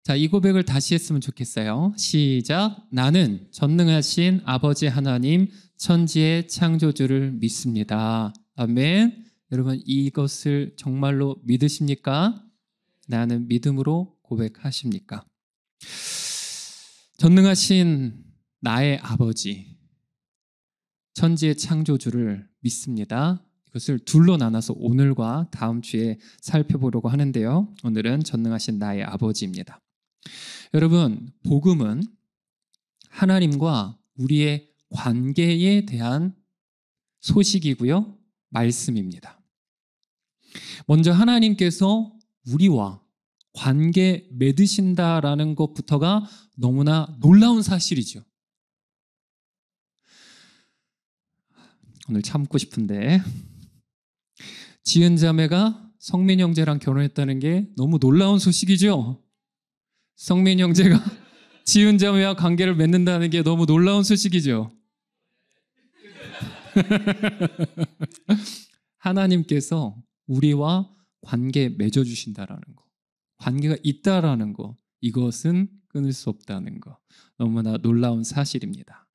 자, 이 고백을 다시 했으면 좋겠어요. 시작. 나는 전능하신 아버지 하나님 천지의 창조주를 믿습니다. 아멘. 여러분, 이것을 정말로 믿으십니까? 나는 믿음으로 고백하십니까? 전능하신 나의 아버지 천지의 창조주를 믿습니다. 이것을 둘로 나눠서 오늘과 다음 주에 살펴보려고 하는데요. 오늘은 전능하신 나의 아버지입니다. 여러분, 복음은 하나님과 우리의 관계에 대한 소식이고요, 말씀입니다. 먼저 하나님께서 우리와 관계 맺으신다라는 것부터가 너무나 놀라운 사실이죠. 오늘 참고 싶은데, 지은 자매가 성민 형제랑 결혼했다는 게 너무 놀라운 소식이죠. 성민 형제가 지은 자매와 관계를 맺는다는 게 너무 놀라운 소식이죠. 하나님께서 우리와 관계 맺어주신다라는 거, 관계가 있다라는 거, 이것은 끊을 수 없다는 거, 너무나 놀라운 사실입니다.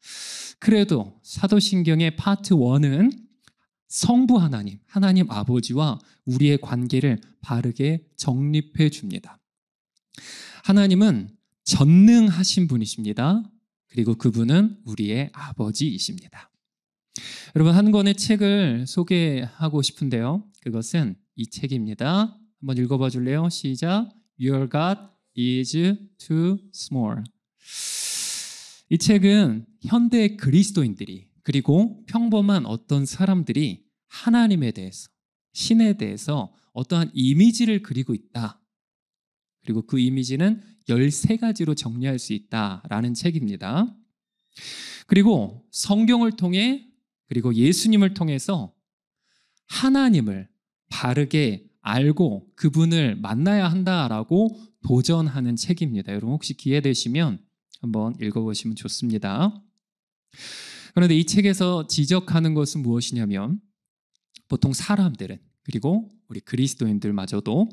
그래도 사도신경의 파트 1은 성부 하나님, 하나님 아버지와 우리의 관계를 바르게 정립해 줍니다. 하나님은 전능하신 분이십니다. 그리고 그분은 우리의 아버지이십니다. 여러분, 한 권의 책을 소개하고 싶은데요. 그것은 이 책입니다. 한번 읽어봐 줄래요? 시작. Your God is too small. 이 책은 현대 그리스도인들이, 그리고 평범한 어떤 사람들이 하나님에 대해서, 신에 대해서 어떠한 이미지를 그리고 있다. 그리고 그 이미지는 13가지로 정리할 수 있다라는 책입니다. 그리고 성경을 통해, 그리고 예수님을 통해서 하나님을 바르게 알고 그분을 만나야 한다라고 도전하는 책입니다. 여러분, 혹시 기회 되시면 한번 읽어보시면 좋습니다. 그런데 이 책에서 지적하는 것은 무엇이냐면, 보통 사람들은, 그리고 우리 그리스도인들마저도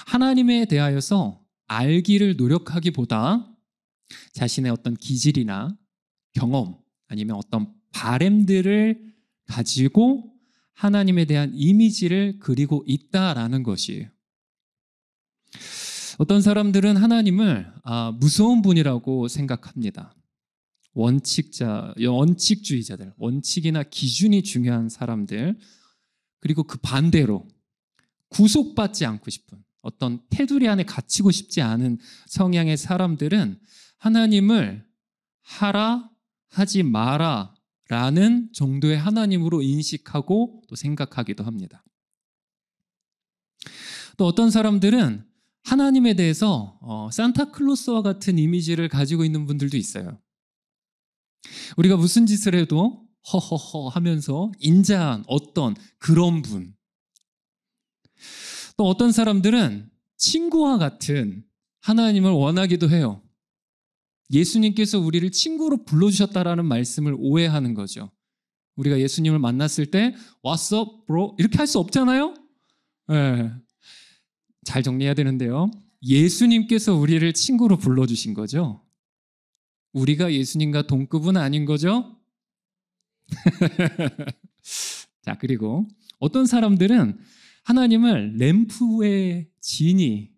하나님에 대하여서 알기를 노력하기보다 자신의 어떤 기질이나 경험, 아니면 어떤 바램들을 가지고 하나님에 대한 이미지를 그리고 있다라는 것이에요. 어떤 사람들은 하나님을 무서운 분이라고 생각합니다. 원칙주의자들, 원칙이나 기준이 중요한 사람들, 그리고 그 반대로 구속받지 않고 싶은, 어떤 테두리 안에 갇히고 싶지 않은 성향의 사람들은 하나님을 하라, 하지 마라 라는 정도의 하나님으로 인식하고 또 생각하기도 합니다. 또 어떤 사람들은 하나님에 대해서 산타클로스와 같은 이미지를 가지고 있는 분들도 있어요. 우리가 무슨 짓을 해도 허허허 하면서 인자한 어떤 그런 분. 또 어떤 사람들은 친구와 같은 하나님을 원하기도 해요. 예수님께서 우리를 친구로 불러주셨다라는 말씀을 오해하는 거죠. 우리가 예수님을 만났을 때 What's up, bro? 이렇게 할 수 없잖아요. 네. 잘 정리해야 되는데요. 예수님께서 우리를 친구로 불러주신 거죠. 우리가 예수님과 동급은 아닌 거죠. 자, 그리고 어떤 사람들은 하나님을 램프의 지니로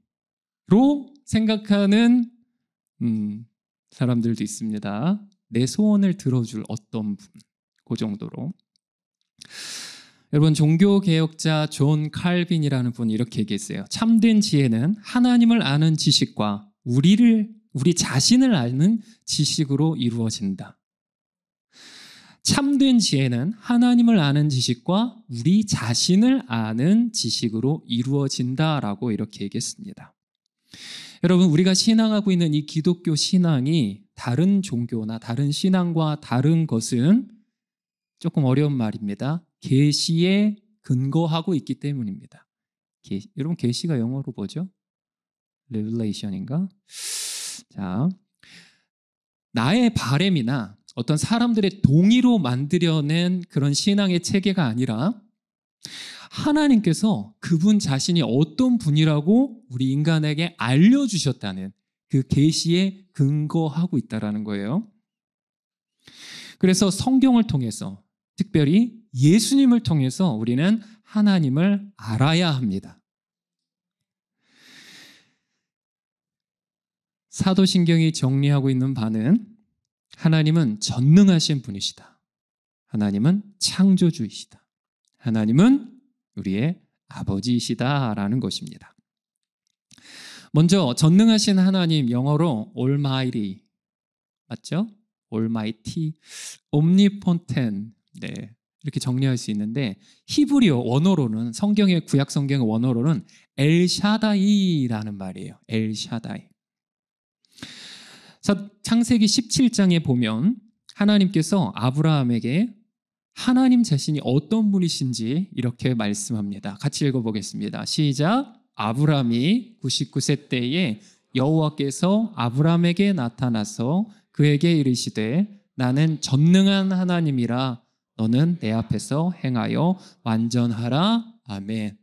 생각하는 사람들도 있습니다. 내 소원을 들어줄 어떤 분, 그 정도로. 여러분, 종교개혁자 존 칼빈이라는 분이 이렇게 얘기했어요. 참된 지혜는 하나님을 아는 지식과 우리 자신을 아는 지식으로 이루어진다. 참된 지혜는 하나님을 아는 지식과 우리 자신을 아는 지식으로 이루어진다라고 이렇게 얘기했습니다. 여러분, 우리가 신앙하고 있는 이 기독교 신앙이 다른 종교나 다른 신앙과 다른 것은 조금 어려운 말입니다. 계시에 근거하고 있기 때문입니다. 여러분, 계시가 영어로 뭐죠? 레벨레이션인가? 자, 나의 바램이나 어떤 사람들의 동의로 만들어낸 그런 신앙의 체계가 아니라 하나님께서 그분 자신이 어떤 분이라고 우리 인간에게 알려주셨다는 그 계시에 근거하고 있다라는 거예요. 그래서 성경을 통해서, 특별히 예수님을 통해서 우리는 하나님을 알아야 합니다. 사도신경이 정리하고 있는 바는 하나님은 전능하신 분이시다. 하나님은 창조주이시다. 하나님은 우리의 아버지이시다라는 것입니다. 먼저 전능하신 하나님, 영어로 Almighty, 맞죠? Almighty, Omnipotent, 네, 이렇게 정리할 수 있는데, 히브리어 원어로는, 성경의 구약 성경의 원어로는 엘샤다이라는 말이에요. 엘샤다이. 창세기 17장에 보면 하나님께서 아브라함에게 하나님 자신이 어떤 분이신지 이렇게 말씀합니다. 같이 읽어보겠습니다. 시작. 아브라함이 99세 때에 여호와께서 아브라함에게 나타나서 그에게 이르시되 나는 전능한 하나님이라 너는 내 앞에서 행하여 완전하라. 아멘.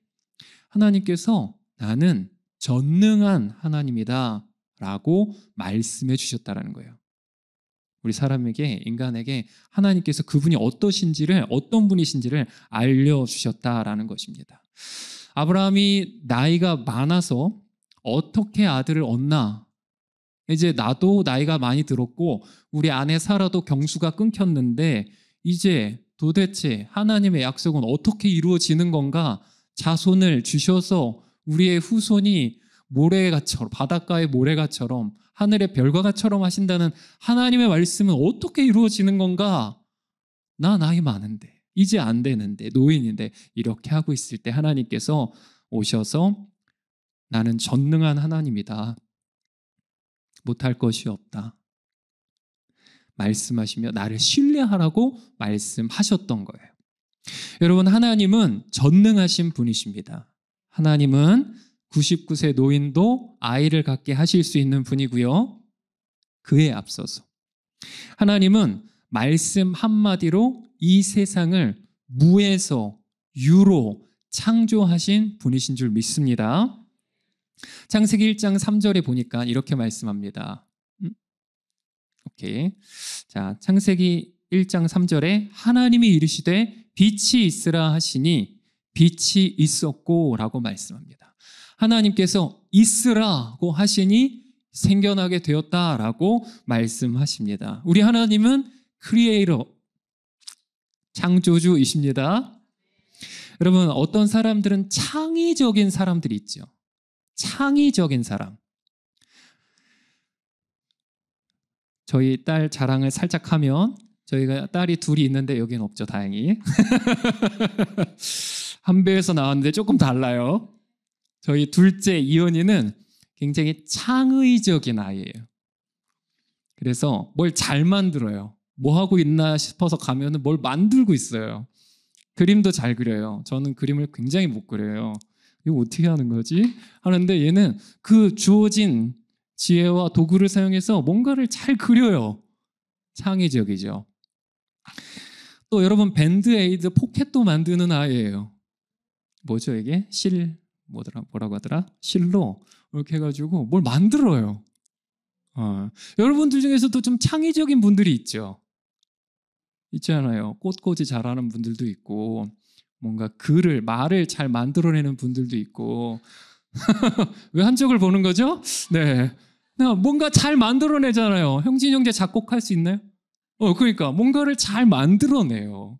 하나님께서 나는 전능한 하나님이다 라고 말씀해 주셨다는 거예요. 우리 사람에게, 인간에게 하나님께서 그분이 어떤 분이신지를 알려주셨다라는 것입니다. 아브라함이 나이가 많아서 어떻게 아들을 얻나? 이제 나도 나이가 많이 들었고 우리 아내 사라도 경수가 끊겼는데 이제 도대체 하나님의 약속은 어떻게 이루어지는 건가? 자손을 주셔서 우리의 후손이 모래가처럼, 바닷가의 모래가처럼, 하늘의 별과가처럼 하신다는 하나님의 말씀은 어떻게 이루어지는 건가? 나 나이 많은데, 이제 안 되는데, 노인인데 이렇게 하고 있을 때 하나님께서 오셔서 나는 전능한 하나님이다. 못할 것이 없다. 말씀하시며 나를 신뢰하라고 말씀하셨던 거예요. 여러분, 하나님은 전능하신 분이십니다. 하나님은 99세 노인도 아이를 갖게 하실 수 있는 분이고요. 그에 앞서서 하나님은 말씀 한마디로 이 세상을 무에서 유로 창조하신 분이신 줄 믿습니다. 창세기 1장 3절에 보니까 이렇게 말씀합니다. 오케이. 자, 창세기 1장 3절에 하나님이 이르시되 빛이 있으라 하시니 빛이 있었고 라고 말씀합니다. 하나님께서 있으라고 하시니 생겨나게 되었다라고 말씀하십니다. 우리 하나님은 크리에이터, 창조주이십니다. 여러분, 어떤 사람들은 창의적인 사람들이 있죠. 창의적인 사람. 저희 딸 자랑을 살짝 하면, 저희가 딸이 둘이 있는데 여기는 없죠, 다행히. 한 배에서 나왔는데 조금 달라요. 저희 둘째 이현이는 굉장히 창의적인 아이예요. 그래서 뭘 잘 만들어요. 뭐 하고 있나 싶어서 가면은 뭘 만들고 있어요. 그림도 잘 그려요. 저는 그림을 굉장히 못 그려요. 이거 어떻게 하는 거지? 하는데 얘는 그 주어진 지혜와 도구를 사용해서 뭔가를 잘 그려요. 창의적이죠. 또 여러분, 밴드에이드 포켓도 만드는 아이예요. 뭐죠 이게? 뭐라고 하더라? 실로 이렇게 해가지고 뭘 만들어요. 여러분들 중에서도 좀 창의적인 분들이 있잖아요. 꽃꽂이 잘하는 분들도 있고, 뭔가 말을 잘 만들어내는 분들도 있고. 왜 한쪽을 보는 거죠? 네, 뭔가 잘 만들어내잖아요. 형진 형제 작곡할 수 있나요? 그러니까 뭔가를 잘 만들어내요.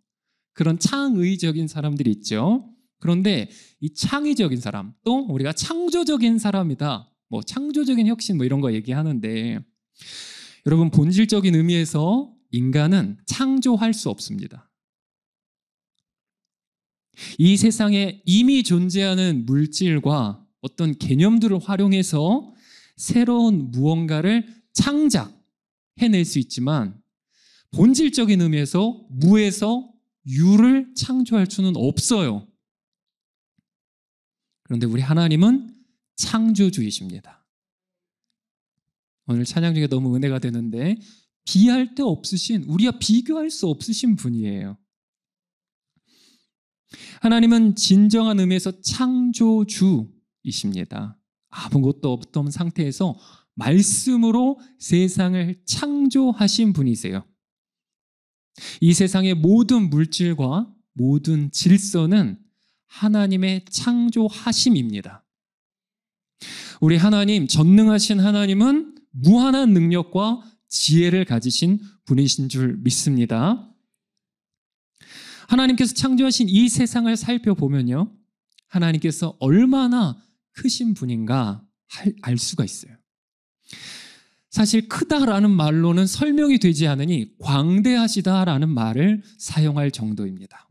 그런 창의적인 사람들이 있죠. 그런데 이 창의적인 사람, 또 우리가 창조적인 사람이다, 뭐 창조적인 혁신 뭐 이런 거 얘기하는데, 여러분, 본질적인 의미에서 인간은 창조할 수 없습니다. 이 세상에 이미 존재하는 물질과 어떤 개념들을 활용해서 새로운 무언가를 창작해낼 수 있지만, 본질적인 의미에서 무에서 유를 창조할 수는 없어요. 그런데 우리 하나님은 창조주이십니다. 오늘 찬양 중에 너무 은혜가 되는데, 비할 데 없으신, 우리와 비교할 수 없으신 분이에요. 하나님은 진정한 의미에서 창조주이십니다. 아무것도 없던 상태에서 말씀으로 세상을 창조하신 분이세요. 이 세상의 모든 물질과 모든 질서는 하나님의 창조하심입니다. 우리 하나님, 전능하신 하나님은 무한한 능력과 지혜를 가지신 분이신 줄 믿습니다. 하나님께서 창조하신 이 세상을 살펴보면요, 하나님께서 얼마나 크신 분인가 알 수가 있어요. 사실 크다라는 말로는 설명이 되지 않으니 광대하시다라는 말을 사용할 정도입니다.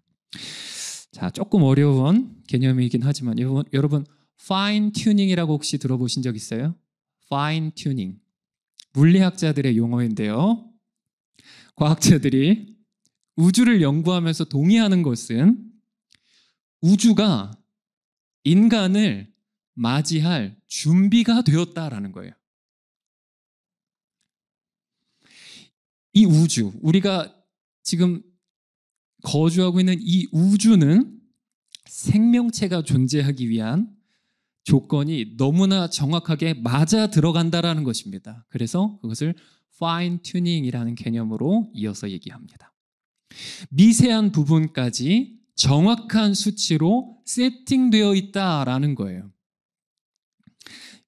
자, 조금 어려운 개념이긴 하지만 여러분 fine tuning이라고 혹시 들어보신 적 있어요? fine tuning. 물리학자들의 용어인데요. 과학자들이 우주를 연구하면서 동의하는 것은 우주가 인간을 맞이할 준비가 되었다라는 거예요. 이 우주, 우리가 지금 거주하고 있는 이 우주는 생명체가 존재하기 위한 조건이 너무나 정확하게 맞아 들어간다라는 것입니다. 그래서 그것을 fine tuning이라는 개념으로 이어서 얘기합니다. 미세한 부분까지 정확한 수치로 세팅되어 있다라는 거예요.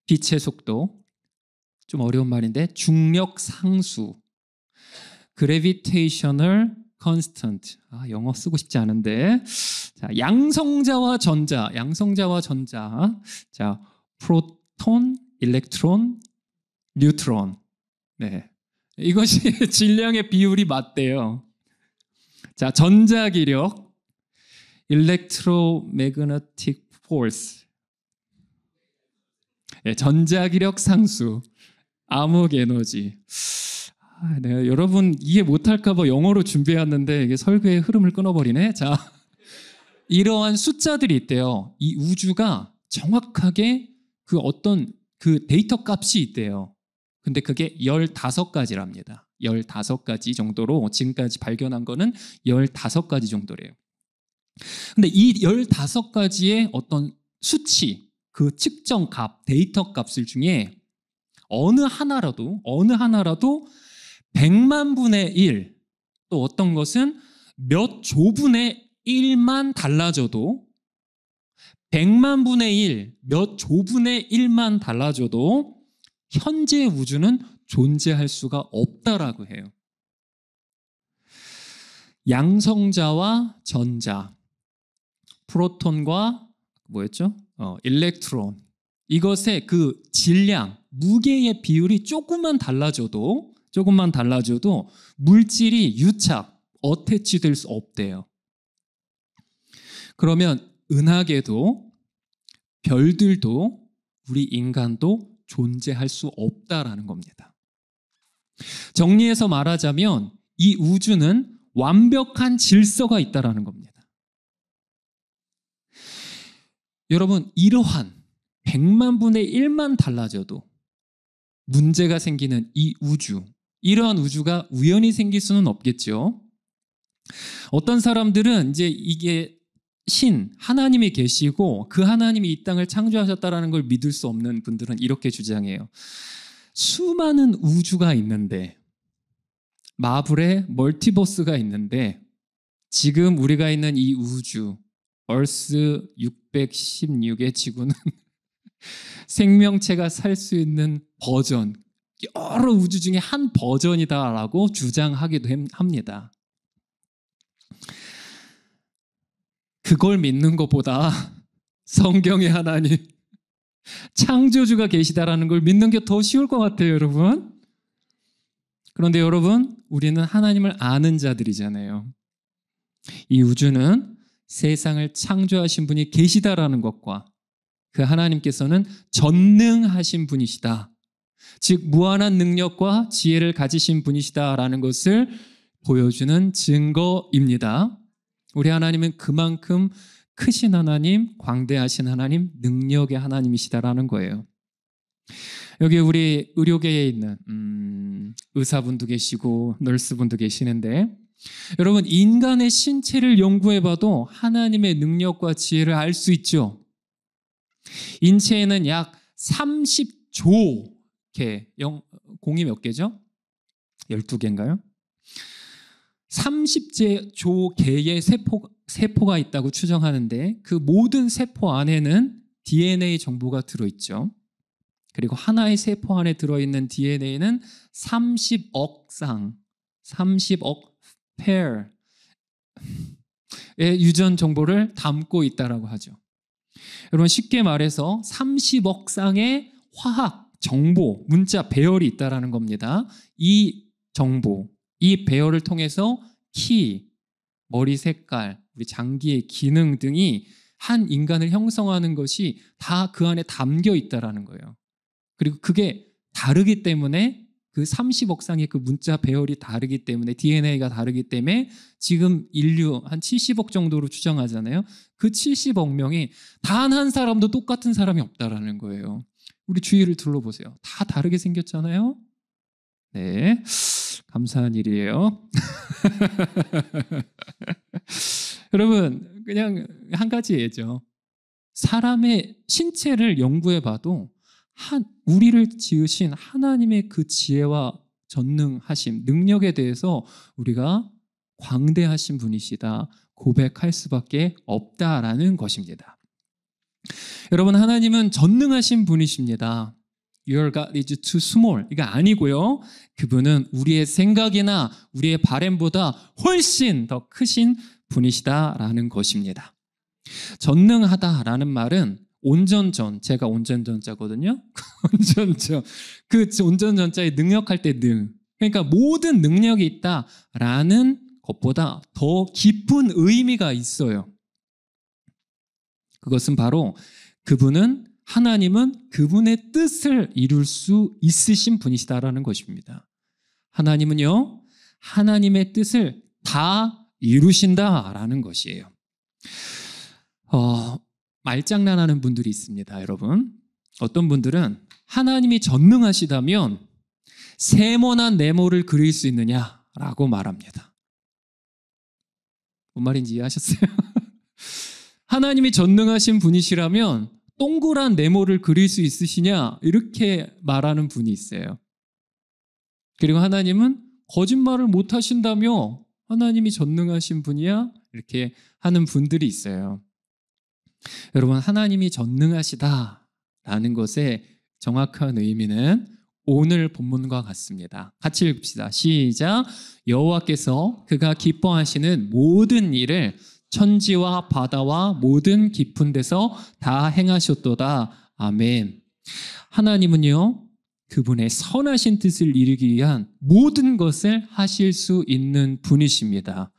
빛의 속도, 좀 어려운 말인데 중력 상수, gravitational constant. 영어 쓰고 싶지 않은데. 자, 양성자와 전자. 자, 프로톤, 일렉트론, 뉴트론. 네. 이것이 질량의 비율이 맞대요. 자, 전자기력, electromagnetic force. 네, 전자기력 상수, 암흑 에너지. 내가 여러분 이해 못할까 봐 영어로 준비해왔는데 이게 설교의 흐름을 끊어버리네. 자, 이러한 숫자들이 있대요. 이 우주가 정확하게 그 어떤 그 데이터 값이 있대요. 근데 그게 15가지랍니다. 15가지 정도로 지금까지 발견한 거는 15가지 정도래요. 근데 이 15가지의 어떤 수치, 그 측정 값, 데이터 값을 중에 어느 하나라도 100만 분의 1, 또 어떤 것은 몇 조분의 1만 달라져도 100만 분의 1, 몇 조분의 1만 달라져도 현재 우주는 존재할 수가 없다라고 해요. 양성자와 전자, 프로톤과 뭐였죠? 일렉트론. 이것의 그 질량, 무게의 비율이 조금만 달라져도 물질이 유착, 어태치될 수 없대요. 그러면 은하계도 별들도 우리 인간도 존재할 수 없다라는 겁니다. 정리해서 말하자면 이 우주는 완벽한 질서가 있다라는 겁니다. 여러분, 이러한 100만 분의 1만 달라져도 문제가 생기는 이 우주, 이러한 우주가 우연히 생길 수는 없겠죠. 어떤 사람들은 이제 이게 하나님이 계시고 그 하나님이 이 땅을 창조하셨다라는 걸 믿을 수 없는 분들은 이렇게 주장해요. 수많은 우주가 있는데, 마블의 멀티버스가 있는데 지금 우리가 있는 이 우주, 얼스 616의 지구는 생명체가 살 수 있는 버전, 여러 우주 중에 한 버전이다라고 주장하기도 합니다. 그걸 믿는 것보다 성경의 하나님, 창조주가 계시다라는 걸 믿는 게 더 쉬울 것 같아요, 여러분. 그런데 여러분, 우리는 하나님을 아는 자들이잖아요. 이 우주는 세상을 창조하신 분이 계시다라는 것과 그 하나님께서는 전능하신 분이시다, 즉 무한한 능력과 지혜를 가지신 분이시다라는 것을 보여주는 증거입니다. 우리 하나님은 그만큼 크신 하나님, 광대하신 하나님, 능력의 하나님이시다라는 거예요. 여기 우리 의료계에 있는 의사분도 계시고 널스분도 계시는데, 여러분, 인간의 신체를 연구해봐도 하나님의 능력과 지혜를 알 수 있죠. 인체에는 약 30조 개, 공이 몇 개죠? 12개인가요? 30조 개의 세포가 있다고 추정하는데 그 모든 세포 안에는 DNA 정보가 들어있죠. 그리고 하나의 세포 안에 들어있는 DNA는 30억 쌍, 30억 페어의 유전 정보를 담고 있다라고 하죠. 여러분 쉽게 말해서 30억 쌍의 화학 정보, 문자 배열이 있다라는 겁니다. 이 정보, 이 배열을 통해서 키, 머리 색깔, 우리 장기의 기능 등이 한 인간을 형성하는 것이 다 그 안에 담겨 있다라는 거예요. 그리고 그게 다르기 때문에 그 30억 쌍의 그 문자 배열이 다르기 때문에 DNA가 다르기 때문에 지금 인류 한 70억 정도로 추정하잖아요. 그 70억 명이 단 한 사람도 똑같은 사람이 없다라는 거예요. 우리 주위를 둘러보세요. 다 다르게 생겼잖아요. 네, 감사한 일이에요. 여러분 그냥 한 가지 예죠. 사람의 신체를 연구해 봐도 우리를 지으신 하나님의 그 지혜와 전능하심, 능력에 대해서 우리가 광대하신 분이시다 고백할 수밖에 없다라는 것입니다. 여러분 하나님은 전능하신 분이십니다. Your God is too small. 이거 아니고요. 그분은 우리의 생각이나 우리의 바램보다 훨씬 더 크신 분이시다라는 것입니다. 전능하다라는 말은 온전전, 제가 온전전자거든요. 온전전, 그 온전전자의 능력할 때 능. 그러니까 모든 능력이 있다라는 것보다 더 깊은 의미가 있어요. 그것은 바로 하나님은 그분의 뜻을 이룰 수 있으신 분이시다라는 것입니다. 하나님은요, 하나님의 뜻을 다 이루신다라는 것이에요. 말장난하는 분들이 있습니다, 여러분. 어떤 분들은 하나님이 전능하시다면 세모난 네모를 그릴 수 있느냐라고 말합니다. 뭔 말인지 이해하셨어요? 하나님이 전능하신 분이시라면 동그란 네모를 그릴 수 있으시냐? 이렇게 말하는 분이 있어요. 그리고 하나님은 거짓말을 못 하신다며 하나님이 전능하신 분이야? 이렇게 하는 분들이 있어요. 여러분 하나님이 전능하시다라는 것의 정확한 의미는 오늘 본문과 같습니다. 같이 읽읍시다. 시작. 여호와께서 그가 기뻐하시는 모든 일을 천지와 바다와 모든 깊은 데서 다 행하셨도다. 아멘. 하나님은요, 그분의 선하신 뜻을 이루기 위한 모든 것을 하실 수 있는 분이십니다.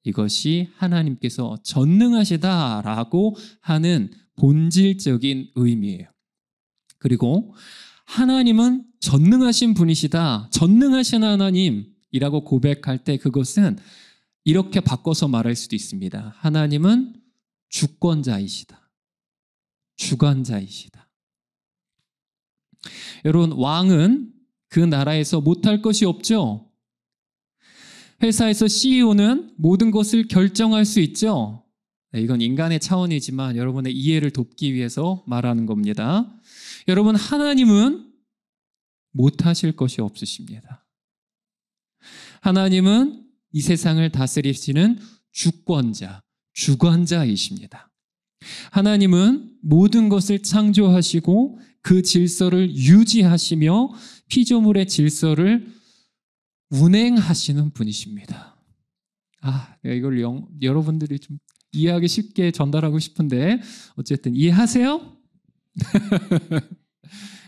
이것이 하나님께서 전능하시다라고 하는 본질적인 의미예요. 그리고 하나님은 전능하신 분이시다, 전능하신 하나님이라고 고백할 때 그것은 이렇게 바꿔서 말할 수도 있습니다. 하나님은 주권자이시다, 주관자이시다. 여러분, 왕은 그 나라에서 못할 것이 없죠. 회사에서 CEO는 모든 것을 결정할 수 있죠. 이건 인간의 차원이지만 여러분의 이해를 돕기 위해서 말하는 겁니다. 여러분, 하나님은 못하실 것이 없으십니다. 하나님은 이 세상을 다스리시는 주권자, 주관자이십니다. 하나님은 모든 것을 창조하시고 그 질서를 유지하시며 피조물의 질서를 운행하시는 분이십니다. 이걸 여러분들이 좀 이해하기 쉽게 전달하고 싶은데 어쨌든 이해하세요?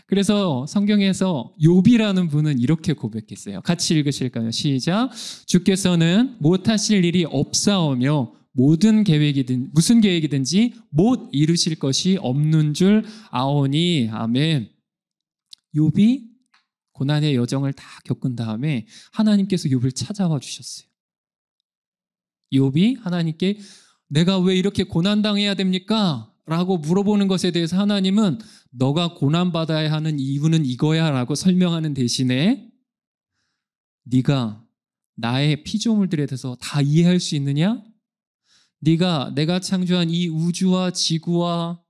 그래서 성경에서 욥이라는 분은 이렇게 고백했어요. 같이 읽으실까요? 시작. 주께서는 못하실 일이 없사오며 모든 계획이든 무슨 계획이든지 못 이루실 것이 없는 줄 아오니. 아멘. 욥이 고난의 여정을 다 겪은 다음에 하나님께서 욥을 찾아와 주셨어요. 욥이 하나님께 내가 왜 이렇게 고난당해야 됩니까? 라고 물어보는 것에 대해서 하나님은 너가 고난받아야 하는 이유는 이거야 라고 설명하는 대신에 네가 나의 피조물들에 대해서 다 이해할 수 있느냐? 내가 창조한 이 우주와 지구와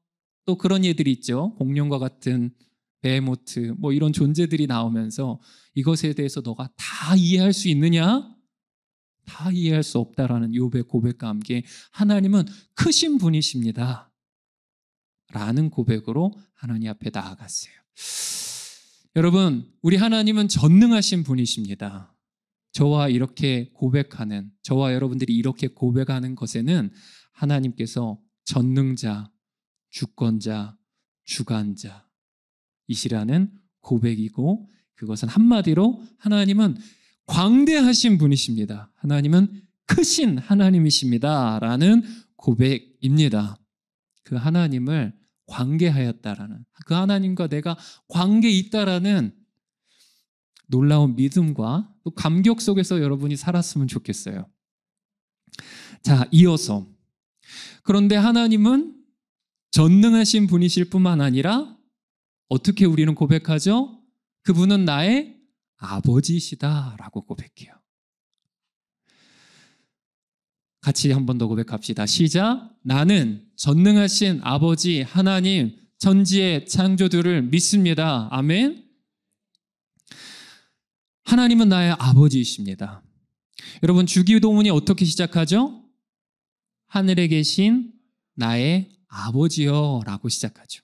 또 그런 예들이 있죠. 공룡과 같은 베헤모트 뭐 이런 존재들이 나오면서 이것에 대해서 너가 다 이해할 수 있느냐? 다 이해할 수 없다라는 욥의 고백과 함께 하나님은 크신 분이십니다 라는 고백으로 하나님 앞에 나아갔어요. 여러분, 우리 하나님은 전능하신 분이십니다. 저와 여러분들이 이렇게 고백하는 것에는 하나님께서 전능자, 주권자, 주관자이시라는 고백이고, 그것은 한마디로 하나님은 광대하신 분이십니다. 하나님은 크신 하나님이십니다 라는 고백입니다. 그 하나님을 관계하였다라는, 그 하나님과 내가 관계에 있다라는 놀라운 믿음과 또 감격 속에서 여러분이 살았으면 좋겠어요. 자, 이어서, 그런데 하나님은 전능하신 분이실 뿐만 아니라 어떻게 우리는 고백하죠? 그분은 나의 아버지시다라고 고백해요. 같이 한 번 더 고백합시다. 시작. 나는 전능하신 아버지 하나님, 천지의 창조주를 믿습니다. 아멘. 하나님은 나의 아버지이십니다. 여러분, 주기도문이 어떻게 시작하죠? 하늘에 계신 나의 아버지여 라고 시작하죠.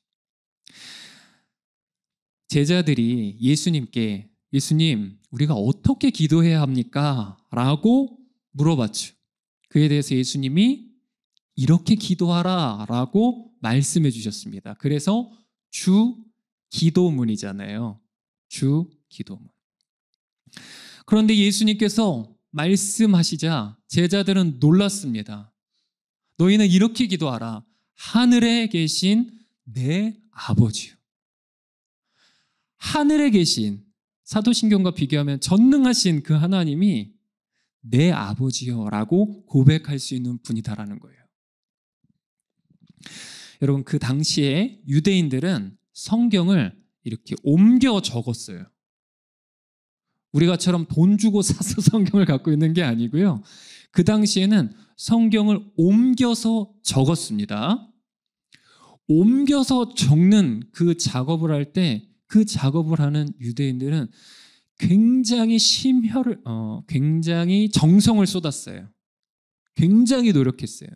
제자들이 예수님께, 예수님, 우리가 어떻게 기도해야 합니까? 라고 물어봤죠. 그에 대해서 예수님이 이렇게 기도하라 라고 말씀해 주셨습니다. 그래서 주기도문이잖아요. 주기도문. 그런데 예수님께서 말씀하시자 제자들은 놀랐습니다. 너희는 이렇게 기도하라. 하늘에 계신 내 아버지요. 하늘에 계신, 사도신경과 비교하면 전능하신 그 하나님이 내 아버지요 라고 고백할 수 있는 분이다라는 거예요. 여러분, 그 당시에 유대인들은 성경을 이렇게 옮겨 적었어요. 우리가처럼 돈 주고 사서 성경을 갖고 있는 게 아니고요. 그 당시에는 성경을 옮겨서 적었습니다. 옮겨서 적는 그 작업을 할 때, 그 작업을 하는 유대인들은 굉장히 굉장히 정성을 쏟았어요. 굉장히 노력했어요.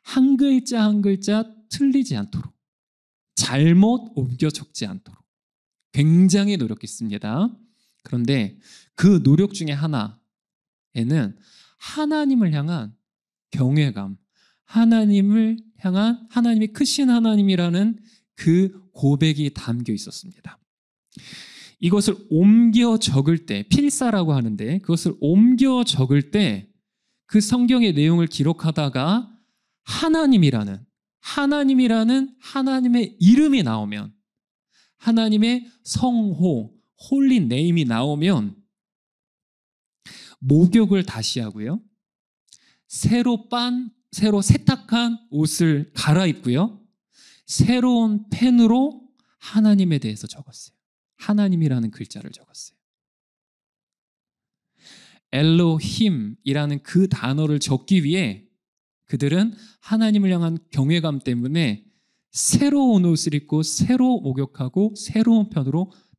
한 글자 한 글자 틀리지 않도록, 잘못 옮겨 적지 않도록 굉장히 노력했습니다. 그런데 그 노력 중에 하나에는 하나님을 향한 경외감, 하나님을 향한, 하나님이 크신 하나님이라는 그 고백이 담겨 있었습니다. 이것을 옮겨 적을 때, 필사라고 하는데, 그것을 옮겨 적을 때 그 성경의 내용을 기록하다가 하나님이라는 하나님의 이름이 나오면, 하나님의 성호, 홀리 네임이 나오면 목욕을 다시 하고요, 새로 세탁한 옷을 갈아입고요, 새로운 펜으로 하나님에 대해서 적었어요. 하나님이라는 글자를 적었어요. 엘로힘이라는 그 단어를 적기 위해 그들은 하나님을 향한 경외감 때문에 새로운 옷을 입고 새로 목욕하고 새로운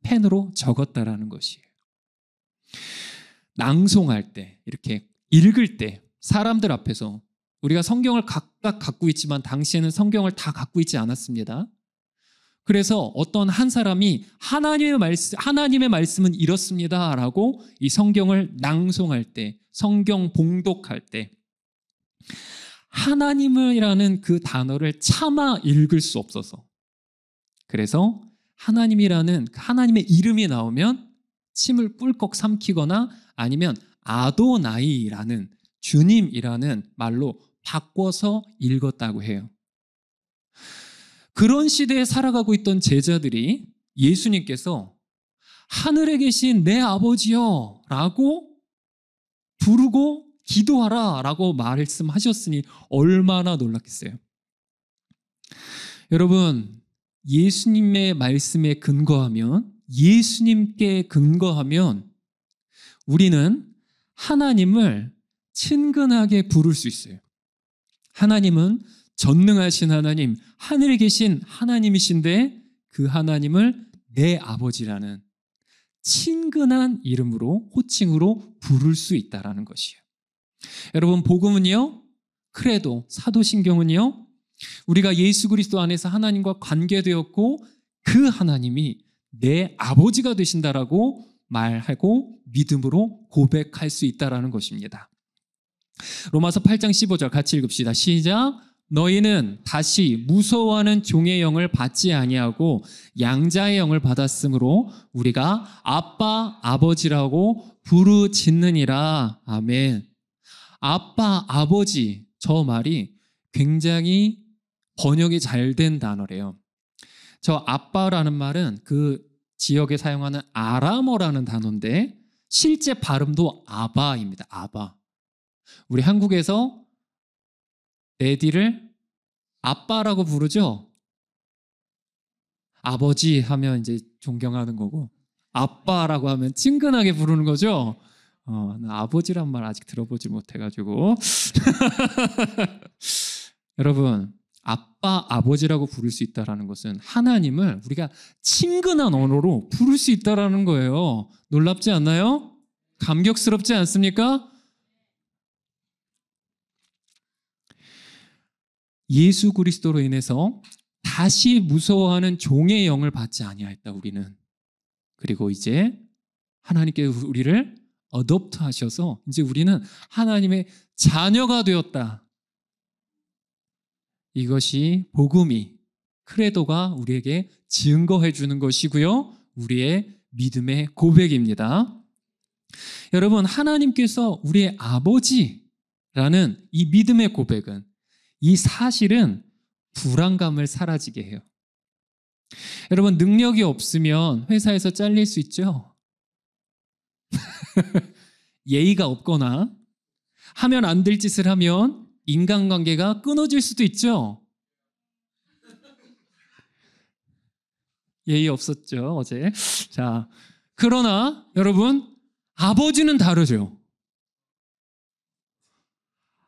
펜으로 적었다라는 것이에요. 낭송할 때, 이렇게 읽을 때, 사람들 앞에서, 우리가 성경을 각각 갖고 있지만 당시에는 성경을 다 갖고 있지 않았습니다. 그래서 어떤 한 사람이 하나님의 말씀은 이렇습니다 라고 이 성경을 낭송할 때, 성경 봉독할 때 하나님이라는 그 단어를 차마 읽을 수 없어서, 그래서 하나님이라는 하나님의 이름이 나오면 침을 꿀꺽 삼키거나 아니면 아도나이라는, 주님이라는 말로 바꿔서 읽었다고 해요. 그런 시대에 살아가고 있던 제자들이 예수님께서 하늘에 계신 내 아버지여 라고 부르고 기도하라 라고 말씀하셨으니 얼마나 놀랐겠어요. 여러분, 예수님의 말씀에 근거하면, 예수님께 근거하면 우리는 하나님을 친근하게 부를 수 있어요. 하나님은 전능하신 하나님, 하늘에 계신 하나님이신데 그 하나님을 내 아버지라는 친근한 이름으로, 호칭으로 부를 수 있다라는 것이에요. 여러분, 복음은요, 크레도, 사도신경은요, 우리가 예수 그리스도 안에서 하나님과 관계되었고 그 하나님이 내 아버지가 되신다라고 말하고 믿음으로 고백할 수 있다라는 것입니다. 로마서 8장 15절 같이 읽읍시다. 시작. 너희는 다시 무서워하는 종의 영을 받지 아니하고 양자의 영을 받았으므로 우리가 아빠, 아버지라고 부르짖느니라. 아멘. 아빠, 아버지, 저 말이 굉장히 번역이 잘 된 단어래요. 저 아빠라는 말은 그 지역에 사용하는 아람어라는 단어인데 실제 발음도 아바입니다. 아바. 우리 한국에서 애디를 아빠라고 부르죠. 아버지 하면 이제 존경하는 거고 아빠라고 하면 친근하게 부르는 거죠. 나 아버지란 말 아직 들어보지 못해가지고 여러분, 아빠, 아버지라고 부를 수 있다는 것은 하나님을 우리가 친근한 언어로 부를 수 있다는 거예요. 놀랍지 않나요? 감격스럽지 않습니까? 예수 그리스도로 인해서 다시 무서워하는 종의 영을 받지 아니하였다 우리는. 그리고 이제 하나님께서 우리를 어댑트 하셔서 이제 우리는 하나님의 자녀가 되었다. 이것이 복음이, 크레도가 우리에게 증거해 주는 것이고요, 우리의 믿음의 고백입니다. 여러분, 하나님께서 우리의 아버지라는 이 믿음의 고백은, 이 사실은 불안감을 사라지게 해요. 여러분, 능력이 없으면 회사에서 잘릴 수 있죠. 예의가 없거나 하면 안 될 짓을 하면 인간관계가 끊어질 수도 있죠. 예의 없었죠, 어제. 자, 그러나 여러분, 아버지는 다르죠.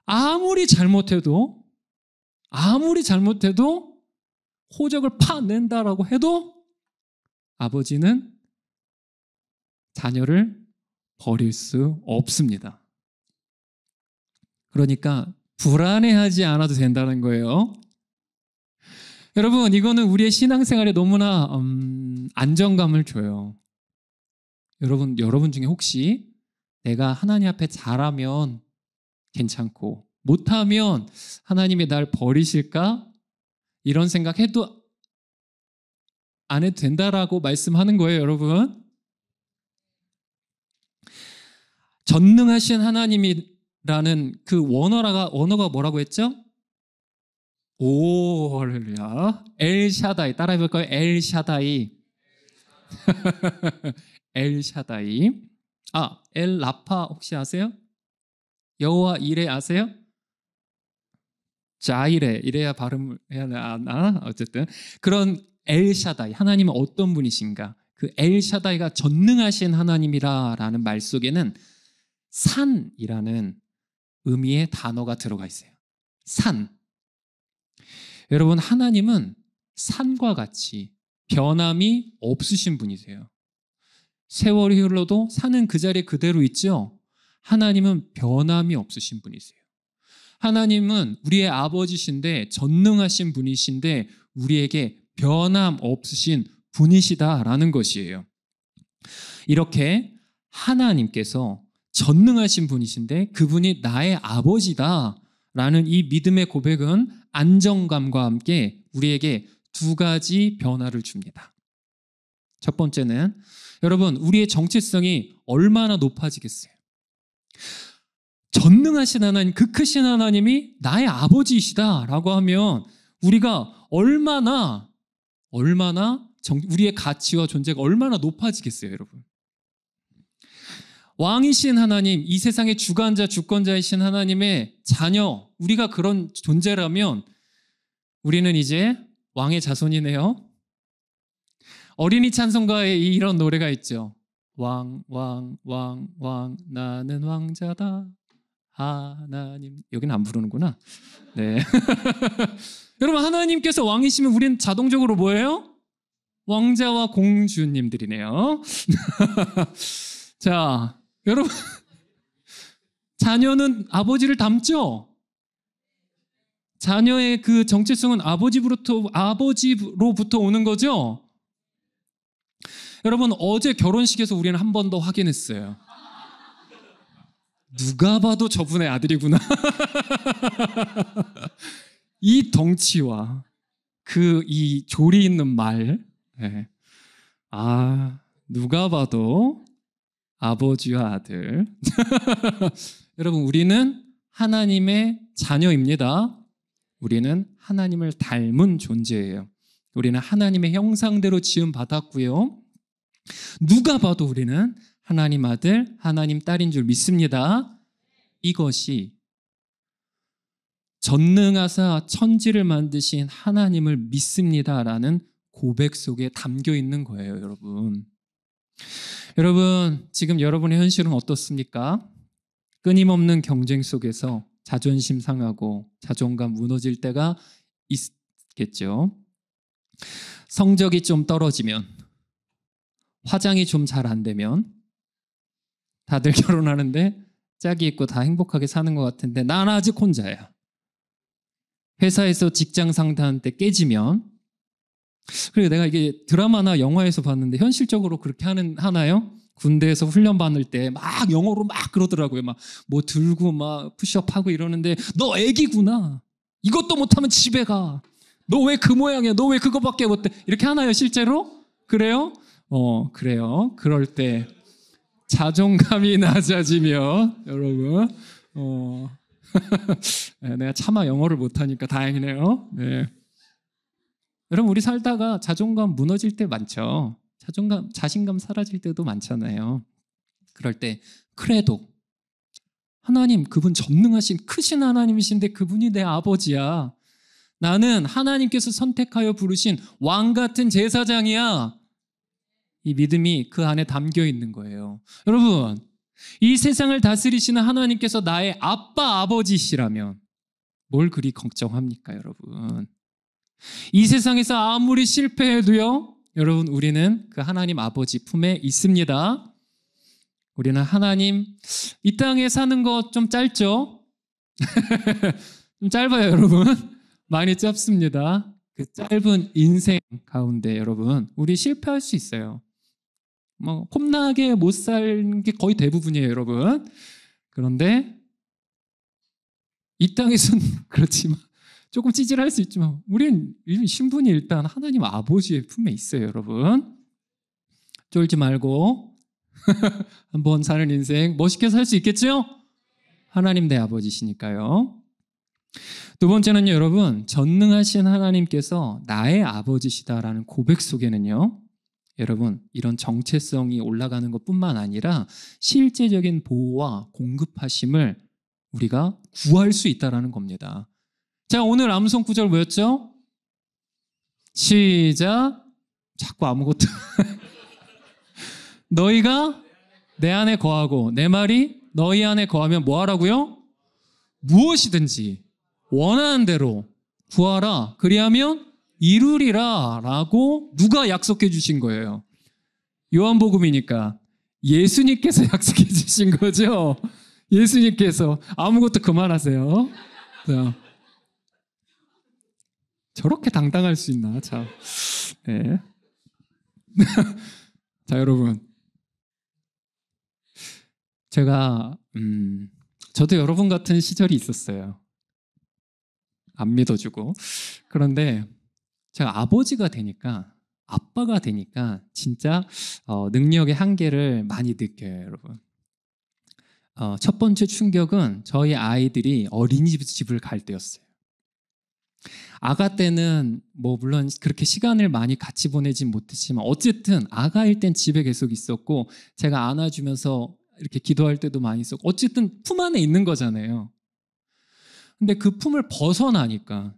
아무리 잘못해도 호적을 파낸다라고 해도 아버지는 자녀를 버릴 수 없습니다. 그러니까 불안해하지 않아도 된다는 거예요. 여러분, 이거는 우리의 신앙생활에 너무나 안정감을 줘요. 여러분 중에 혹시 내가 하나님 앞에 잘하면 괜찮고 못하면 하나님이 날 버리실까? 이런 생각해도 안 해도 된다라고 말씀하는 거예요, 여러분. 전능하신 하나님이라는 그 원어가 뭐라고 했죠? 오, 할렐루야. 엘샤다이. 따라해볼까요? 엘샤다이. 엘샤다이. 엘라파 혹시 아세요? 여호와 이레 아세요? 자이레. 이래야 발음을 해야 하나? 어쨌든 그런 엘샤다이, 하나님은 어떤 분이신가? 그 엘샤다이가 전능하신 하나님이라는 말 속에는 산이라는 의미의 단어가 들어가 있어요. 산. 여러분, 하나님은 산과 같이 변함이 없으신 분이세요. 세월이 흘러도 산은 그 자리에 그대로 있죠. 하나님은 변함이 없으신 분이세요. 하나님은 우리의 아버지신데 전능하신 분이신데 우리에게 변함 없으신 분이시다라는 것이에요. 이렇게 하나님께서 전능하신 분이신데 그분이 나의 아버지다라는 이 믿음의 고백은 안정감과 함께 우리에게 두 가지 변화를 줍니다. 첫 번째는 여러분, 우리의 정체성이 얼마나 높아지겠어요? 전능하신 하나님, 그 크신 하나님이 나의 아버지이시다라고 하면 우리가 얼마나 우리의 가치와 존재가 얼마나 높아지겠어요, 여러분. 왕이신 하나님, 이 세상의 주관자, 주권자이신 하나님의 자녀, 우리가 그런 존재라면 우리는 이제 왕의 자손이네요. 어린이 찬송가에 이런 노래가 있죠. 왕, 나는 왕자다. 하나님. 여기는 안 부르는구나. 네. 여러분, 하나님께서 왕이시면 우리는 자동적으로 뭐예요? 왕자와 공주님들이네요. 자, 여러분, 자녀는 아버지를 닮죠? 자녀의 그 정체성은 아버지로부터 오는 거죠? 여러분, 어제 결혼식에서 우리는 한 번 더 확인했어요. 누가 봐도 저분의 아들이구나. 이 덩치와 이 조리 있는 말. 네. 누가 봐도 아버지와 아들. 여러분, 우리는 하나님의 자녀입니다. 우리는 하나님을 닮은 존재예요. 우리는 하나님의 형상대로 지음 받았고요. 누가 봐도 우리는 하나님 아들, 하나님 딸인 줄 믿습니다. 이것이 전능하사 천지를 만드신 하나님을 믿습니다라는 고백 속에 담겨 있는 거예요, 여러분. 여러분, 지금 여러분의 현실은 어떻습니까? 끊임없는 경쟁 속에서 자존심 상하고 자존감 무너질 때가 있겠죠. 성적이 좀 떨어지면, 화장이 좀 잘 안 되면, 다들 결혼하는데 짝이 있고 다 행복하게 사는 것 같은데 난 아직 혼자야. 회사에서 직장 상사한테 깨지면, 그리고 내가 이게 드라마나 영화에서 봤는데 현실적으로 그렇게 하나요? 군대에서 훈련 받을 때 막 영어로 막 그러더라고요. 막 뭐 들고 막 푸시업하고 이러는데 너 애기구나. 이것도 못하면 집에 가. 너 왜 그 모양이야? 너 왜 그거밖에 못해? 이렇게 하나요, 실제로? 그래요? 그래요. 그럴 때 자존감이 낮아지면, 여러분, 내가 차마 영어를 못하니까 다행이네요. 네. 여러분, 우리 살다가 자존감 무너질 때 많죠. 자신감 사라질 때도 많잖아요. 그럴 때 그래도 하나님, 그분 전능하신 크신 하나님이신데 그분이 내 아버지야. 나는 하나님께서 선택하여 부르신 왕 같은 제사장이야. 이 믿음이 그 안에 담겨 있는 거예요. 여러분, 이 세상을 다스리시는 하나님께서 나의 아버지시라면 뭘 그리 걱정합니까, 여러분? 이 세상에서 아무리 실패해도요, 여러분, 우리는 그 하나님 아버지 품에 있습니다. 우리는 하나님, 이 땅에 사는 거 좀 짧죠? 좀 짧아요, 여러분. 많이 짧습니다. 그 짧은 인생 가운데 여러분, 우리 실패할 수 있어요. 뭐 폼나게 못 사는 게 거의 대부분이에요, 여러분. 그런데 이 땅에서는 그렇지만 조금 찌질할 수 있지만 우리는 신분이 일단 하나님 아버지의 품에 있어요, 여러분. 쫄지 말고 한번 사는 인생 멋있게 살 수 있겠죠? 하나님 내 아버지시니까요. 두 번째는요, 여러분, 전능하신 하나님께서 나의 아버지시다라는 고백 속에는요, 여러분, 이런 정체성이 올라가는 것뿐만 아니라 실제적인 보호와 공급하심을 우리가 구할 수 있다는 겁니다. 자, 오늘 암송 구절 뭐였죠? 시작. 자꾸 아무것도. 너희가 내 안에 거하고 내 말이 너희 안에 거하면 뭐 하라고요? 무엇이든지 원하는 대로 구하라. 그리하면 이루리라 라고 누가 약속해 주신 거예요? 요한복음이니까 예수님께서 약속해 주신 거죠. 예수님께서. 아무것도 그만하세요. 자, 저렇게 당당할 수 있나? 자, 네. 자, 여러분, 제가 저도 여러분 같은 시절이 있었어요. 안 믿어주고. 그런데 제가 아버지가 되니까, 아빠가 되니까 진짜 능력의 한계를 많이 느껴요, 여러분. 첫 번째 충격은 저희 아이들이 어린이집을 갈 때였어요. 아가 때는 뭐 물론 그렇게 시간을 많이 같이 보내진 못했지만 어쨌든 아가일 땐 집에 계속 있었고 제가 안아주면서 이렇게 기도할 때도 많이 있었고 어쨌든 품 안에 있는 거잖아요. 근데 그 품을 벗어나니까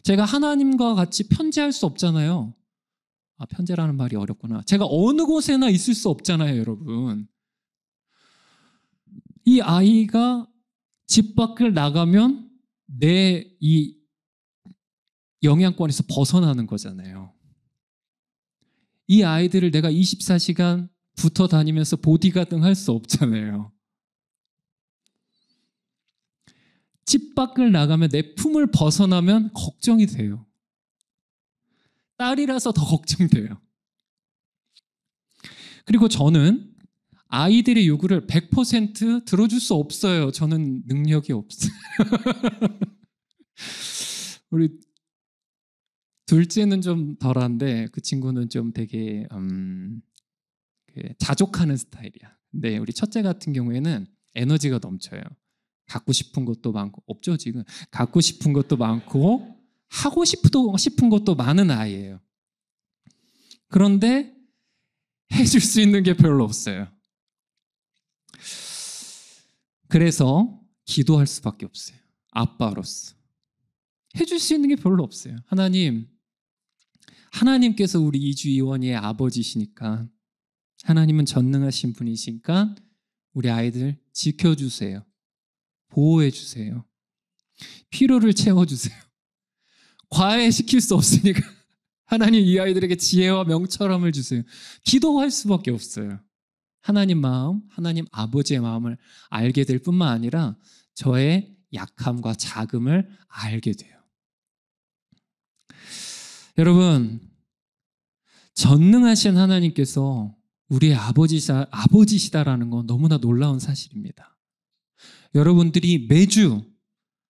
제가 하나님과 같이 편재할 수 없잖아요. 편재라는 말이 어렵구나. 제가 어느 곳에나 있을 수 없잖아요, 여러분. 이 아이가 집 밖을 나가면 내 이 영향권에서 벗어나는 거잖아요. 이 아이들을 내가 24시간 붙어 다니면서 보디가드 할 수 없잖아요. 집 밖을 나가면 내 품을 벗어나면 걱정이 돼요. 딸이라서 더 걱정돼요. 그리고 저는 아이들의 요구를 100% 들어줄 수 없어요. 저는 능력이 없어요. 우리 둘째는 좀 덜한데 그 친구는 좀 되게 자족하는 스타일이야. 근데 우리 첫째 같은 경우에는 에너지가 넘쳐요. 갖고 싶은 것도 많고, 없죠 지금. 갖고 싶은 것도 많고 하고 싶은 것도 많은 아이예요. 그런데 해줄 수 있는 게 별로 없어요. 그래서 기도할 수밖에 없어요. 아빠로서. 해줄 수 있는 게 별로 없어요. 하나님께서 우리 이주이원이의 아버지시니까, 하나님은 전능하신 분이시니까 우리 아이들 지켜주세요. 보호해주세요. 필요를 채워주세요. 과외시킬 수 없으니까 하나님 이 아이들에게 지혜와 명철함을 주세요. 기도할 수밖에 없어요. 하나님 마음, 하나님 아버지의 마음을 알게 될 뿐만 아니라 저의 약함과 작음을 알게 돼요. 여러분, 전능하신 하나님께서 우리의 아버지시다라는 건 너무나 놀라운 사실입니다. 여러분들이 매주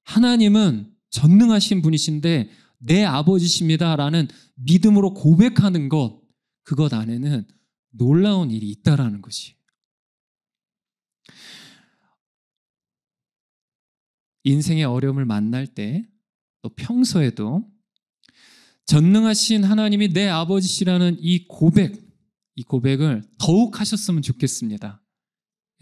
하나님은 전능하신 분이신데 내 아버지십니다라는 믿음으로 고백하는 것, 그것 안에는 놀라운 일이 있다라는 것이. 인생의 어려움을 만날 때, 또 평소에도 전능하신 하나님이 내 아버지시라는 이 고백을 더욱 하셨으면 좋겠습니다.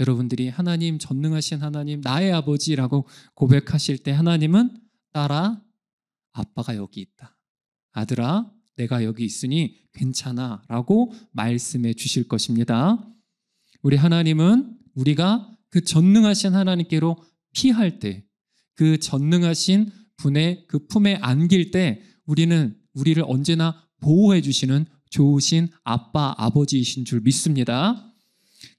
여러분들이 하나님, 전능하신 하나님, 나의 아버지라고 고백하실 때 하나님은 딸아, 아빠가 여기 있다. 아들아, 내가 여기 있으니 괜찮아 라고 말씀해 주실 것입니다. 우리 하나님은 우리가 그 전능하신 하나님께로 피할 때, 그 전능하신 분의 그 품에 안길 때 우리를 언제나 보호해 주시는 좋으신 아빠, 아버지이신 줄 믿습니다.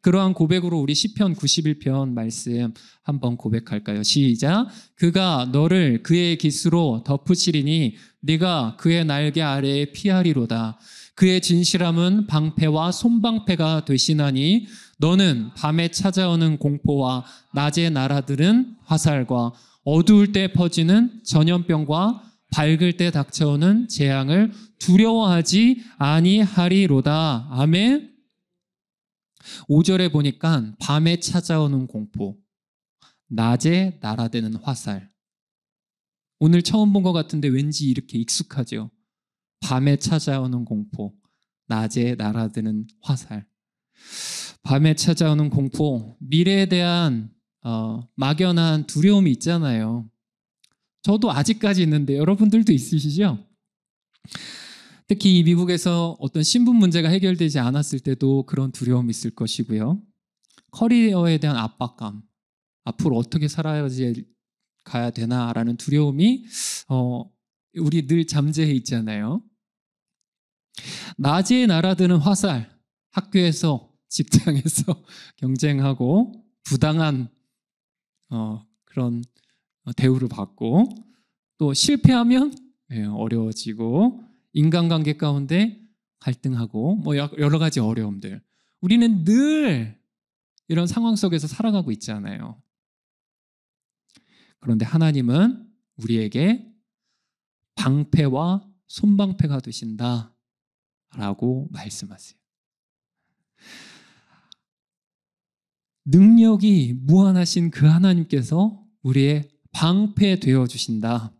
그러한 고백으로 우리 시편 91편 말씀 한번 고백할까요? 시작. 그가 너를 그의 깃으로 덮으시리니 네가 그의 날개 아래에 피하리로다. 그의 진실함은 방패와 손방패가 되시나니 너는 밤에 찾아오는 공포와 낮에 날아드는 화살과 어두울 때 퍼지는 전염병과 밝을 때 닥쳐오는 재앙을 두려워하지 아니하리로다. 아멘. 5절에 보니까 밤에 찾아오는 공포, 낮에 날아드는 화살. 오늘 처음 본 것 같은데 왠지 이렇게 익숙하죠. 밤에 찾아오는 공포, 낮에 날아드는 화살. 밤에 찾아오는 공포, 미래에 대한 막연한 두려움이 있잖아요. 저도 아직까지 있는데 여러분들도 있으시죠? 특히 미국에서 어떤 신분 문제가 해결되지 않았을 때도 그런 두려움이 있을 것이고요. 커리어에 대한 압박감, 앞으로 어떻게 살아가야 되나라는 두려움이 우리 늘 잠재해 있잖아요. 낮에 날아드는 화살, 학교에서, 직장에서 경쟁하고 부당한 그런 대우를 받고, 또 실패하면 어려워지고, 인간관계 가운데 갈등하고 뭐 여러 가지 어려움들. 우리는 늘 이런 상황 속에서 살아가고 있잖아요. 그런데 하나님은 우리에게 방패와 손방패가 되신다 라고 말씀하세요. 능력이 무한하신 그 하나님께서 우리의 방패 되어 주신다.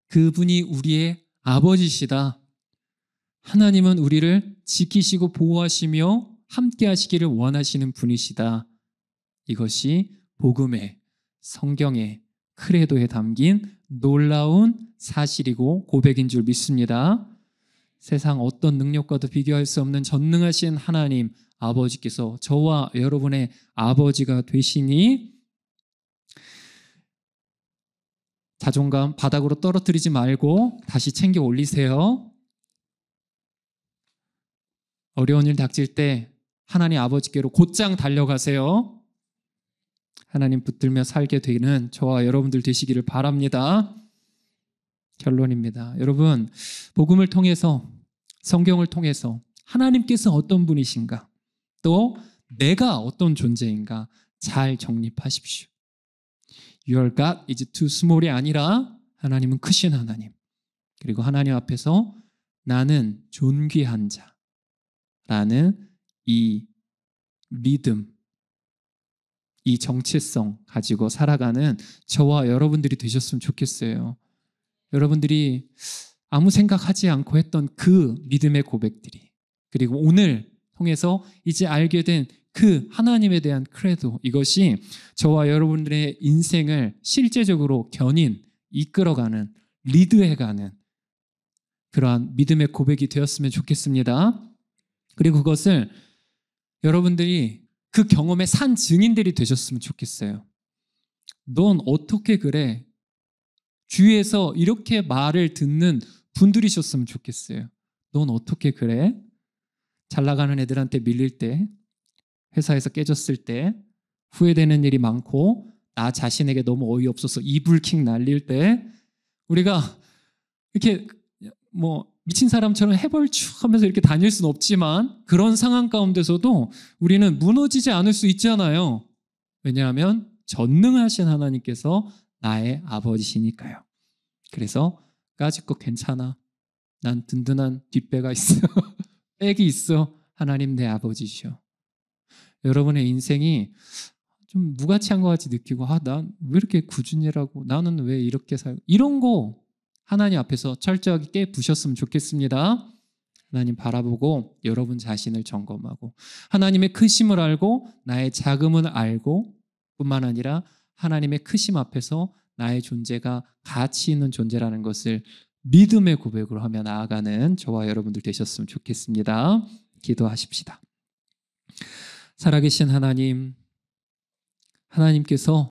그분이 우리의 아버지시다. 하나님은 우리를 지키시고 보호하시며 함께 하시기를 원하시는 분이시다. 이것이 복음의, 성경의, 크레도에 담긴 놀라운 사실이고 고백인 줄 믿습니다. 세상 어떤 능력과도 비교할 수 없는 전능하신 하나님 아버지께서 저와 여러분의 아버지가 되시니 자존감 바닥으로 떨어뜨리지 말고 다시 챙겨 올리세요. 어려운 일 닥칠 때 하나님 아버지께로 곧장 달려가세요. 하나님 붙들며 살게 되는 저와 여러분들 되시기를 바랍니다. 결론입니다. 여러분, 복음을 통해서, 성경을 통해서 하나님께서 어떤 분이신가, 또 내가 어떤 존재인가 잘 정립하십시오. Your God is too small이 아니라 하나님은 크신 하나님, 그리고 하나님 앞에서 나는 존귀한 자라는 이 믿음, 이 정체성 가지고 살아가는 저와 여러분들이 되셨으면 좋겠어요. 여러분들이 아무 생각하지 않고 했던 그 믿음의 고백들이, 그리고 오늘 통해서 이제 알게 된 그 하나님에 대한 크레도, 이것이 저와 여러분들의 인생을 실제적으로 견인, 이끌어가는, 리드해가는 그러한 믿음의 고백이 되었으면 좋겠습니다. 그리고 그것을 여러분들이 그 경험의 산 증인들이 되셨으면 좋겠어요. 넌 어떻게 그래? 주위에서 이렇게 말을 듣는 분들이셨으면 좋겠어요. 넌 어떻게 그래? 잘 나가는 애들한테 밀릴 때, 회사에서 깨졌을 때, 후회되는 일이 많고 나 자신에게 너무 어이없어서 이불킥 날릴 때, 우리가 이렇게 뭐 미친 사람처럼 해벌축하면서 이렇게 다닐 수는 없지만 그런 상황 가운데서도 우리는 무너지지 않을 수 있잖아요. 왜냐하면 전능하신 하나님께서 나의 아버지시니까요. 그래서 까짓 거 괜찮아. 난 든든한 뒷배가 있어. 백이 있어. 하나님 내 아버지시오. 여러분의 인생이 좀 무가치한 것 같이 느끼고, 난 왜 이렇게 꾸준히라고, 나는 왜 이렇게 살고, 이런 거 하나님 앞에서 철저하게 깨부셨으면 좋겠습니다. 하나님 바라보고 여러분 자신을 점검하고, 하나님의 크심을 알고 나의 작음을 알고, 뿐만 아니라 하나님의 크심 앞에서 나의 존재가 가치 있는 존재라는 것을 믿음의 고백으로 하며 나아가는 저와 여러분들 되셨으면 좋겠습니다. 기도하십시다. 살아계신 하나님, 하나님께서